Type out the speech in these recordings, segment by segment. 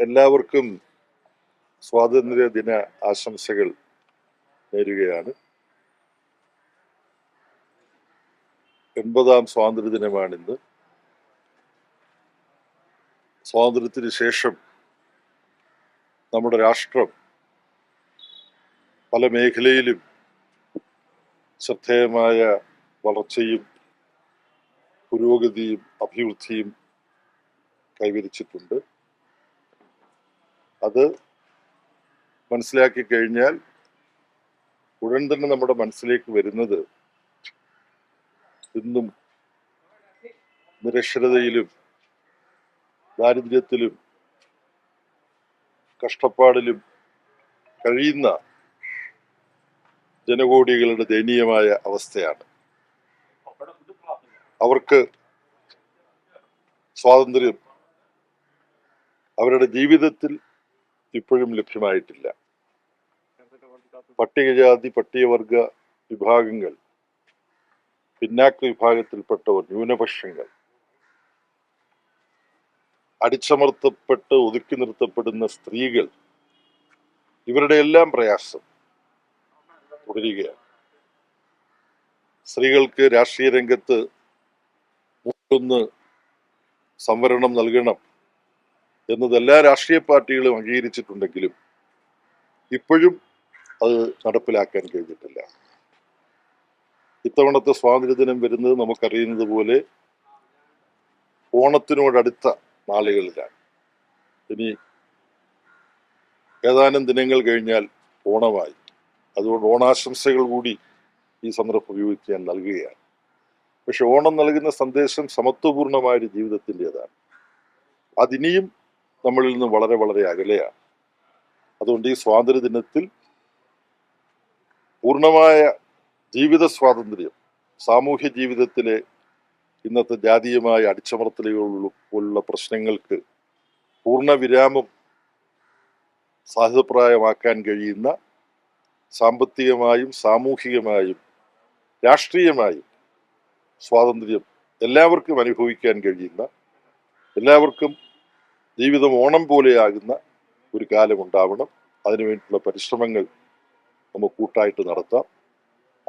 എല്ലാവർക്കും സ്വാതന്ത്ര്യ ദിന ആശംസകൾ നേരുകയാണ്. 80ാം സ്വാതന്ത്ര്യ ദിനമാണിന്ന്. സ്വാതന്ത്ര്യത്തിന് ശേഷം നമ്മുടെ രാഷ്ട്രം പല മേഖലയിലും ശ്രദ്ധേയമായ വളർച്ചയും പുരോഗതിയും അഭിവൃദ്ധിയും കൈവരിച്ചിട്ടുണ്ട്. അത് മനസ്സിലാക്കി കഴിഞ്ഞാൽ ഉടൻ തന്നെ നമ്മുടെ മനസ്സിലേക്ക് വരുന്നത് ഇന്നും നിരക്ഷരതയിലും ദാരിദ്ര്യത്തിലും കഷ്ടപ്പാടിലും കഴിയുന്ന ജനകോടികളുടെ ദയനീയമായ അവസ്ഥയാണ്. അവർക്ക് സ്വാതന്ത്ര്യം അവരുടെ ജീവിതത്തിൽ ഇപ്പോഴും ലഭ്യമായിട്ടില്ല. പട്ടികജാതി പട്ടികവർഗ വിഭാഗങ്ങൾ, പിന്നാക്ക വിഭാഗത്തിൽപ്പെട്ടവർ, ന്യൂനപക്ഷങ്ങൾ, അടിച്ചമർത്തപ്പെട്ട് ഒതുക്കി നിർത്തപ്പെടുന്ന സ്ത്രീകൾ, ഇവരുടെ എല്ലാം പ്രയാസം തുടരുകയാണ്. സ്ത്രീകൾക്ക് രാഷ്ട്രീയ രംഗത്ത് 3 സംവരണം നൽകണം എന്നത് എല്ലാ രാഷ്ട്രീയ പാർട്ടികളും അംഗീകരിച്ചിട്ടുണ്ടെങ്കിലും ഇപ്പോഴും അത് നടപ്പിലാക്കാൻ കഴിഞ്ഞിട്ടില്ല. ഇത്തവണത്തെ സ്വാതന്ത്ര്യദിനം വരുന്നത് നമുക്കറിയുന്നത് പോലെ ഓണത്തിനോടടുത്ത നാളുകളിലാണ്. ഇനി ഏതാനും ദിനങ്ങൾ കഴിഞ്ഞാൽ ഓണമായി. അതുകൊണ്ട് ഓണാശംസകൾ കൂടി ഈ സന്ദർഭം ഉപയോഗിച്ച് ഞാൻ നൽകുകയാണ്. പക്ഷെ ഓണം നൽകുന്ന സന്ദേശം സമത്വപൂർണമായൊരു ജീവിതത്തിൻ്റെതാണ്. അതിനിയും നമ്മളിൽ നിന്ന് വളരെ വളരെ അകലെയാണ്. അതുകൊണ്ട് ഈ സ്വാതന്ത്ര്യ ദിനത്തിൽ പൂർണ്ണമായ ജീവിത സ്വാതന്ത്ര്യം, സാമൂഹ്യ ജീവിതത്തിലെ ഇന്നത്തെ ജാതീയമായ അടിച്ചമർത്തലുപോലുള്ള പ്രശ്നങ്ങൾക്ക് പൂർണ്ണ വിരാമം സാധ്യതപ്രായമാക്കാൻ കഴിയുന്ന സാമ്പത്തികമായും സാമൂഹികമായും രാഷ്ട്രീയമായും സ്വാതന്ത്ര്യം എല്ലാവർക്കും അനുഭവിക്കാൻ കഴിയുന്ന, എല്ലാവർക്കും ജീവിതം ഓണം പോലെയാകുന്ന ഒരു കാലമുണ്ടാവണം. അതിനുവേണ്ടിയുള്ള പരിശ്രമങ്ങൾ നമുക്ക് കൂട്ടായിട്ട് നടത്താം.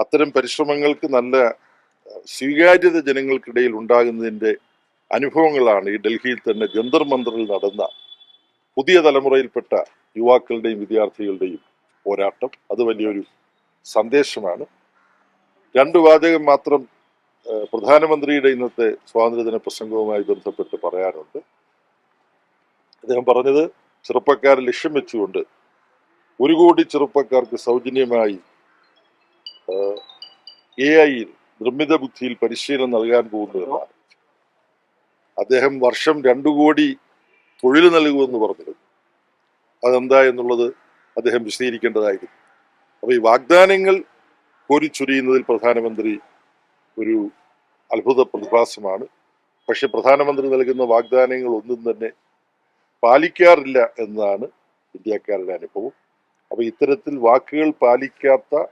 അത്തരം പരിശ്രമങ്ങൾക്ക് നല്ല സ്വീകാര്യത ജനങ്ങൾക്കിടയിൽ ഉണ്ടാകുന്നതിൻ്റെ അനുഭവങ്ങളാണ് ഈ ഡൽഹിയിൽ തന്നെ ജന്തർ മന്ദറിൽ നടന്ന പുതിയ തലമുറയിൽപ്പെട്ട യുവാക്കളുടെയും വിദ്യാർത്ഥികളുടെയും പോരാട്ടം. അത് വലിയൊരു സന്ദേശമാണ്. 2 വാചകം മാത്രം പ്രധാനമന്ത്രിയുടെ ഇന്നത്തെ സ്വാതന്ത്ര്യദിന പ്രസംഗവുമായി ബന്ധപ്പെട്ട് പറയാനുണ്ട്. അദ്ദേഹം പറഞ്ഞത് ചെറുപ്പക്കാരെ ലക്ഷ്യം വെച്ചുകൊണ്ട് 1 കോടി ചെറുപ്പക്കാർക്ക് സൗജന്യമായി AI നിർമ്മിത ബുദ്ധിയിൽ പരിശീലനം നൽകാൻ പോകുന്നതെന്നാണ്. അദ്ദേഹം വർഷം 2 കോടി തൊഴിൽ നൽകുമെന്ന് പറഞ്ഞിരുന്നു. അതെന്താ എന്നുള്ളത് അദ്ദേഹം വിശദീകരിക്കേണ്ടതായിരുന്നു. അപ്പൊ ഈ വാഗ്ദാനങ്ങൾ കോരിച്ചൊരിയുന്നതിൽ പ്രധാനമന്ത്രി ഒരു അത്ഭുത പ്രതിഭാസമാണ്. പക്ഷെ പ്രധാനമന്ത്രി നൽകുന്ന വാഗ്ദാനങ്ങൾ ഒന്നും തന്നെ പാലിക്കാറില്ല എന്നതാണ് ഇന്ത്യക്കാരുടെ അനുഭവം. അപ്പൊ ഇത്തരത്തിൽ വാക്കുകൾ പാലിക്കാത്ത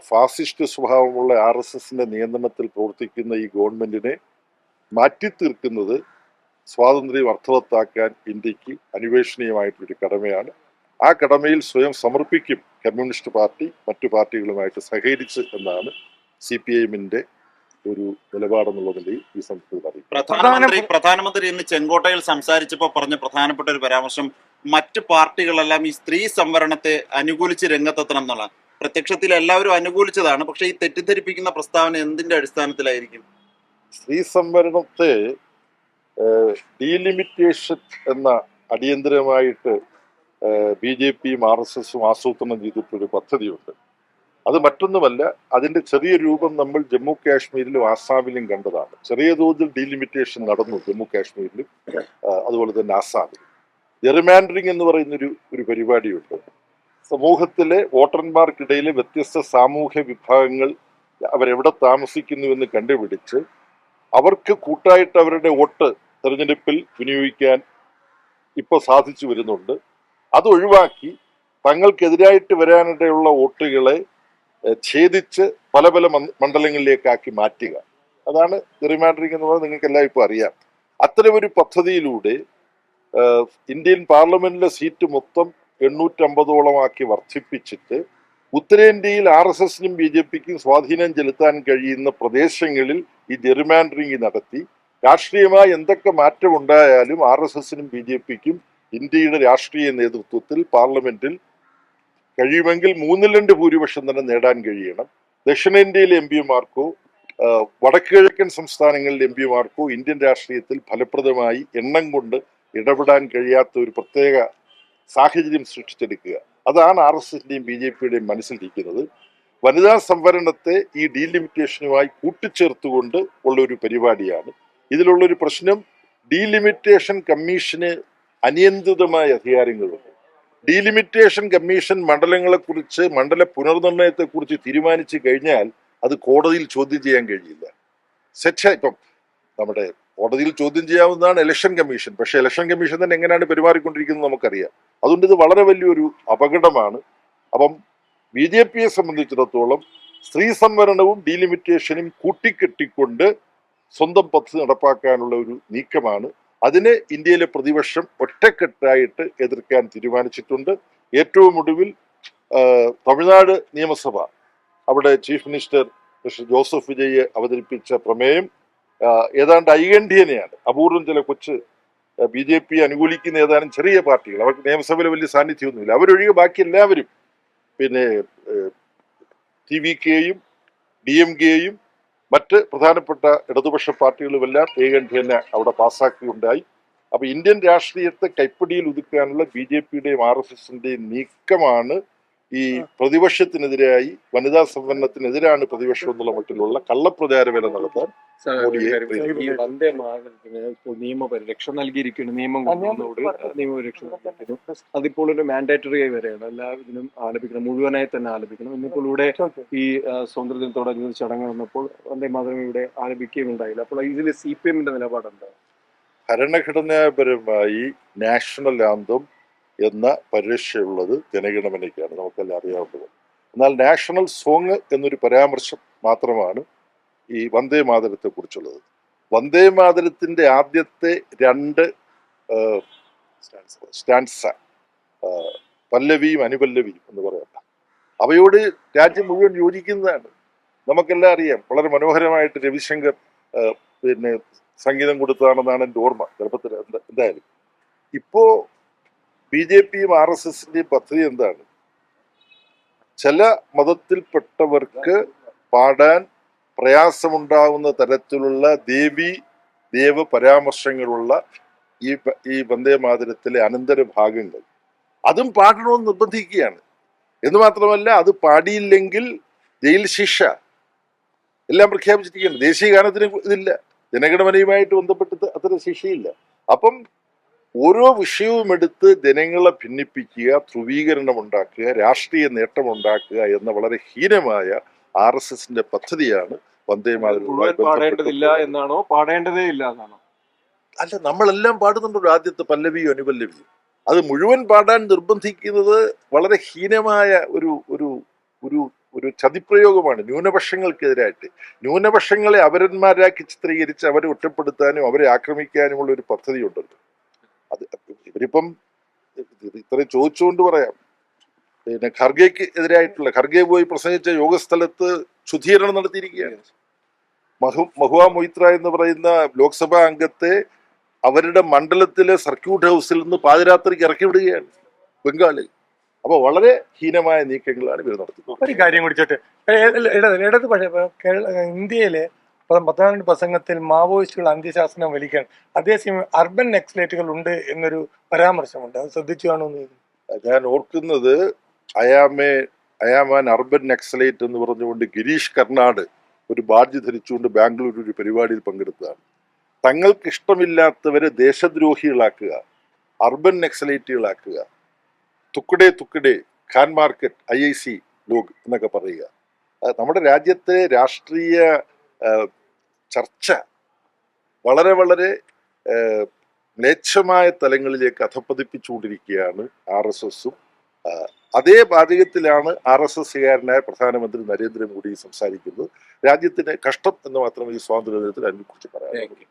ഫാസിസ്റ്റ് സ്വഭാവമുള്ള RSSന്റെ നിയന്ത്രണത്തിൽ പ്രവർത്തിക്കുന്ന ഈ ഗവൺമെന്റിനെ മാറ്റിത്തീർക്കുന്നത് സ്വാതന്ത്ര്യം അർത്ഥവത്താക്കാൻ ഇന്ത്യക്ക് അനിവേശനീയമായിട്ടൊരു കടമയാണ്. ആ കടമയിൽ സ്വയം സമർപ്പിക്കും കമ്മ്യൂണിസ്റ്റ് പാർട്ടി മറ്റു പാർട്ടികളുമായിട്ട് സഹകരിച്ച് എന്നാണ് CPIMന്റെ ഒരു നിലപാടെന്നുള്ളതിന്റെ ഈ സംസ്കൃതി അറിയിക്കും. പ്രധാനമന്ത്രി ഇന്ന് ചെങ്കോട്ടയിൽ സംസാരിച്ചപ്പോൾ പറഞ്ഞ പ്രധാനപ്പെട്ട ഒരു പരാമർശം മറ്റ് പാർട്ടികളെല്ലാം ഈ സ്ത്രീ സംവരണത്തെ അനുകൂലിച്ച് രംഗത്തെത്തണം എന്നുള്ളതാണ്. പ്രത്യക്ഷത്തിൽ എല്ലാവരും അനുകൂലിച്ചതാണ്. പക്ഷെ ഈ തെറ്റിദ്ധരിപ്പിക്കുന്ന പ്രസ്താവന എന്തിന്റെ അടിസ്ഥാനത്തിലായിരിക്കും? സ്ത്രീ സംവരണത്തെ ഡീലിമിറ്റേഷൻ എന്ന അടിയന്തരമായിട്ട് BJPയും RSSും ആസൂത്രണം ചെയ്തിട്ടൊരു പദ്ധതിയുണ്ട്. അത് മറ്റൊന്നുമല്ല, അതിന്റെ ചെറിയ രൂപം നമ്മൾ ജമ്മു കാശ്മീരിലും ആസാമിലും കണ്ടതാണ്. ചെറിയ തോതിൽ ഡീലിമിറ്റേഷൻ നടന്നു ജമ്മു കാശ്മീരിലും അതുപോലെ തന്നെ ആസാമിലും. ജെറിമാൻഡറിങ് എന്ന് പറയുന്നൊരു പരിപാടിയുണ്ട്. സമൂഹത്തിലെ വോട്ടർമാർക്കിടയിലെ വ്യത്യസ്ത സാമൂഹ്യ വിഭാഗങ്ങൾ അവരെവിടെ താമസിക്കുന്നുവെന്ന് കണ്ടുപിടിച്ച് അവർക്ക് കൂട്ടായിട്ട് അവരുടെ വോട്ട് തെരഞ്ഞെടുപ്പിൽ വിനിയോഗിക്കാൻ ഇപ്പോൾ സാധിച്ചു വരുന്നുണ്ട്. അത് ഒഴിവാക്കി തങ്ങൾക്കെതിരായിട്ട് വരാനിടയുള്ള വോട്ടുകളെ ഛേദിച്ച് പല പല മണ്ഡലങ്ങളിലേക്കാക്കി മാറ്റുക. അതാണ് ജെറിമാൻഡറിങ് എന്ന് പറയുന്നത്. നിങ്ങൾക്കെല്ലാം ഇപ്പോൾ അറിയാം. അത്തരമൊരു പദ്ധതിയിലൂടെ ഇന്ത്യൻ പാർലമെന്റിലെ സീറ്റ് മൊത്തം 850 വർദ്ധിപ്പിച്ചിട്ട് ഉത്തരേന്ത്യയിൽ RSSനും BJPക്കും സ്വാധീനം ചെലുത്താൻ കഴിയുന്ന പ്രദേശങ്ങളിൽ ഈ ജെറിമാൻഡറിംഗ് നടത്തി രാഷ്ട്രീയമായി എന്തൊക്കെ മാറ്റമുണ്ടായാലും RSSനും BJPക്കും ഇന്ത്യയുടെ രാഷ്ട്രീയ നേതൃത്വത്തിൽ പാർലമെന്റിൽ കഴിയുമെങ്കിൽ 2/3 ഭൂരിപക്ഷം തന്നെ നേടാൻ കഴിയണം. ദക്ഷിണേന്ത്യയിലെ MPമാർക്കോ വടക്കുകിഴക്കൻ സംസ്ഥാനങ്ങളിലെ MPമാർക്കോ ഇന്ത്യൻ രാഷ്ട്രീയത്തിൽ ഫലപ്രദമായി എണ്ണം കൊണ്ട് ഇടപെടാൻ കഴിയാത്ത ഒരു പ്രത്യേക സാഹചര്യം സൃഷ്ടിച്ചെടുക്കുക. അതാണ് RSSന്റെയും BJPയുടെയും മനസ്സിലിരിക്കുന്നത്. വനിതാ സംവരണത്തെ ഈ ഡീലിമിറ്റേഷനുമായി കൂട്ടിച്ചേർത്തുകൊണ്ട് ഉള്ള ഒരു പരിപാടിയാണ്. ഇതിലുള്ളൊരു പ്രശ്നം, ഡീലിമിറ്റേഷൻ കമ്മീഷന് അനിയന്ത്രിതമായ അധികാരങ്ങളുണ്ട്. ഡീലിമിറ്റേഷൻ കമ്മീഷൻ മണ്ഡലങ്ങളെക്കുറിച്ച്, മണ്ഡല പുനർനിർണയത്തെക്കുറിച്ച് തീരുമാനിച്ചു കഴിഞ്ഞാൽ അത് കോടതിയിൽ ചോദ്യം ചെയ്യാൻ കഴിയില്ല. ഇപ്പം നമ്മുടെ കോടതിയിൽ ചോദ്യം ചെയ്യാവുന്നതാണ് ഇലക്ഷൻ കമ്മീഷൻ. പക്ഷേ ഇലക്ഷൻ കമ്മീഷൻ തന്നെ എങ്ങനെയാണ് പെരുമാറിക്കൊണ്ടിരിക്കുന്നത് നമുക്കറിയാം. അതുകൊണ്ട് ഇത് വളരെ വലിയൊരു അപകടമാണ്. അപ്പം BJPയെ സംബന്ധിച്ചിടത്തോളം സ്ത്രീ സംവരണവും ഡീലിമിറ്റേഷനും കൂട്ടിക്കെട്ടിക്കൊണ്ട് സ്വന്തം പദ്ധതി നടപ്പാക്കാനുള്ള ഒരു നീക്കമാണ്. അതിനെ ഇന്ത്യയിലെ പ്രതിപക്ഷം ഒറ്റക്കെട്ടായിട്ട് എതിർക്കാൻ തീരുമാനിച്ചിട്ടുണ്ട്. ഏറ്റവും ഒടുവിൽ തമിഴ്നാട് നിയമസഭ, അവിടെ chief minister mister Joseph Vijay അവതരിപ്പിച്ച പ്രമേയം ഏതാണ്ട് ഐകണ്ഠ്യേനയാണ്. അപൂർവം ചില കൊച്ച് BJP അനുകൂലിക്കുന്ന ഏതാനും ചെറിയ പാർട്ടികൾ, അവർക്ക് നിയമസഭയിൽ വലിയ സാന്നിധ്യമൊന്നുമില്ല, അവരൊഴികെ ബാക്കി എല്ലാവരും, പിന്നെ TVKയും DMKയും മറ്റ് പ്രധാനപ്പെട്ട ഇടതുപക്ഷ പാർട്ടികളുമെല്ലാം ഏകണ്ഠ്യേന അവിടെ പാസ്സാക്കുകയുണ്ടായി. അപ്പൊ ഇന്ത്യൻ രാഷ്ട്രീയത്തെ കൈപ്പിടിയിൽ ഒതുക്കാനുള്ള BJPയുടെയും RSSന്റെയും നീക്കമാണ് ഈ പ്രതിപക്ഷത്തിനെതിരായി, വനിതാ സംവരണത്തിനെതിരാണ് പ്രതിപക്ഷം എന്നുള്ള മട്ടിലുള്ള കള്ളപ്രചാരവേല നടത്താൻ ഈ വന്ദേ മാതരത്തിന് നിയമപരിരക്ഷ നൽകിയിരിക്കുന്നു. നിയമപരിരക്ഷ നൽകിയിരിക്കുന്നു. അതിപ്പോൾ ഒരു മാൻഡേറ്ററി ആയി വരെയാണ്. എല്ലാവരും ആലപിക്കണം, മുഴുവനായി തന്നെ ആലപിക്കണം. ഇന്നിപ്പോൾ ഇവിടെ ഈ സ്വാതന്ത്ര്യദിനത്തോടനുബന്ധിച്ച് ചടങ്ങ് വന്നപ്പോൾ വന്ദേ മാതരം ഇവിടെ ആലപിക്കുകയുണ്ടായില്ല. അപ്പോൾ ഇതിൽ CPMന്റെ നിലപാടെന്താ? ഭരണഘടനാപരമായി നാഷണൽ ആന്തം എന്ന പരിരക്ഷയുള്ളത് ജനഗണമനയ്ക്കാണ്, നമുക്കെല്ലാം അറിയാവുന്നത്. എന്നാൽ നാഷണൽ സോങ് എന്നൊരു പരാമർശം മാത്രമാണ് ഈ വന്ദേ മാതരത്തെ കുറിച്ചുള്ളത്. വന്ദേ മാതരത്തിന്റെ ആദ്യത്തെ 2 സ്റ്റാൻസ, പല്ലവിയും അനുപല്ലവിയും എന്ന് പറയാം, അവയോട് രാജ്യം മുഴുവൻ യോജിക്കുന്നതാണ്. നമുക്കെല്ലാം അറിയാം. വളരെ മനോഹരമായിട്ട് രവിശങ്കർ പിന്നെ സംഗീതം കൊടുത്തതാണെന്നാണ് എൻ്റെ ഓർമ്മ. ചെറുപ്പത്തിൽ എന്തായാലും ഇപ്പോ BJPയും RSSന്റെയും പദ്ധതി എന്താണ്? ചില മതത്തിൽപ്പെട്ടവർക്ക് പാടാൻ പ്രയാസമുണ്ടാവുന്ന തരത്തിലുള്ള ദേവ പരാമർശങ്ങളുള്ള ഈ വന്ദേ മാതരത്തിലെ അനന്തര ഭാഗങ്ങൾ അതും പാടണമെന്ന് നിർബന്ധിക്കുകയാണ്. എന്ന് മാത്രമല്ല, അത് പാടിയില്ലെങ്കിൽ ജയിൽ ശിക്ഷ എല്ലാം പ്രഖ്യാപിച്ചിരിക്കുകയാണ്. ദേശീയ ഗാനത്തിന് ഇതില്ല, ജനഗണമനയുമായിട്ട് ബന്ധപ്പെട്ട് അത്തരം ശിക്ഷയില്ല. അപ്പം ഓരോ വിഷയവും എടുത്ത് ജനങ്ങളെ ഭിന്നിപ്പിക്കുക, ധ്രുവീകരണം ഉണ്ടാക്കുക, രാഷ്ട്രീയ നേട്ടം ഉണ്ടാക്കുക എന്ന വളരെ ഹീനമായ RSSന്റെ പദ്ധതിയാണ് വന്ദേ മാതരം. പാടേണ്ടതില്ല എന്നാണോ, പാടേണ്ടതേ ഇല്ല എന്നാണോ? അല്ല, നമ്മളെല്ലാം പാടുന്നുണ്ടല്ലോ ആദ്യത്തെ പല്ലവിയും അനുപല്ലവിയും. അത് മുഴുവൻ പാടാൻ നിർബന്ധിക്കുന്നത് വളരെ ഹീനമായ ഒരു ഒരു ഒരു ഒരു ചതിപ്രയോഗമാണ് ന്യൂനപക്ഷങ്ങൾക്കെതിരായിട്ട്. ന്യൂനപക്ഷങ്ങളെ അപരന്മാരാക്കി ചിത്രീകരിച്ച് അവരെ ഒറ്റപ്പെടുത്താനും അവരെ ആക്രമിക്കാനുമുള്ള ഒരു പദ്ധതി ഉണ്ടല്ലോ. അത് ഇവരിപ്പം ഇത്രയും ചോദിച്ചുകൊണ്ട് പറയാം. പിന്നെ ഖർഗെക്ക് എതിരായിട്ടുള്ള, ഖർഗെ പോയി പ്രസംഗിച്ച യോഗസ്ഥലത്ത് ശുദ്ധീകരണം നടത്തിയിരിക്കുകയാണ്. മഹുവ മൊയ്ത്ര എന്ന് പറയുന്ന ലോക്സഭാ അംഗത്തെ അവരുടെ മണ്ഡലത്തിലെ സർക്യൂട്ട് ഹൗസിൽ നിന്ന് പാതിരാത്രിക്ക് ഇറക്കി വിടുകയാണ് ബംഗാളിൽ. അപ്പൊ വളരെ ഹീനമായ നീക്കങ്ങളാണ് ഇവർ നടത്തുന്നത്. ഒരു കാര്യം കുടിച്ചിട്ട് ഇടതുപക്ഷ ഇന്ത്യയിലെ പത്താണ്ട് പ്രസംഗത്തിൽ മാവോയിസ്റ്റുകൾ അന്ത്യശാസനം വലിക്കാൻ, അതേസമയം അർബൻ നക്സലേറ്റുകൾ ഉണ്ട് എന്നൊരു പരാമർശമുണ്ട്. അത് ശ്രദ്ധിച്ചു കാണുമെന്ന് ഞാൻ ഓർക്കുന്നത്, I am an urban Naxalite എന്ന് പറഞ്ഞുകൊണ്ട് ഗിരീഷ് കർണാട് ഒരു ബാഡ്ജ് ധരിച്ചുകൊണ്ട് ബാംഗ്ലൂർ ഒരു പരിപാടിയിൽ പങ്കെടുത്തതാണ്. തങ്ങൾക്ക് ഇഷ്ടമില്ലാത്തവരെ ദേശദ്രോഹികളാക്കുക, അർബൻ നക്സലേറ്റുകളാക്കുക, തുക്കടെ ഖാൻ മാർക്കറ്റ് IIC ലോഗ് എന്നൊക്കെ പറയുക. നമ്മുടെ രാജ്യത്തെ രാഷ്ട്രീയ ചർച്ച വളരെ വളരെ മ്ലേച്ഛമായ തലങ്ങളിലേക്ക് അധപ്പതിപ്പിച്ചുകൊണ്ടിരിക്കുകയാണ് RSSും. അതേ വാചകത്തിലാണ് RSSകാരനായ പ്രധാനമന്ത്രി നരേന്ദ്രമോദി സംസാരിക്കുന്നത്. രാജ്യത്തിന് കഷ്ടം എന്ന് മാത്രമേ ഈ സ്വാതന്ത്ര്യദിനത്തിൽ അതിനെക്കുറിച്ച് പറയാനുള്ളൂ.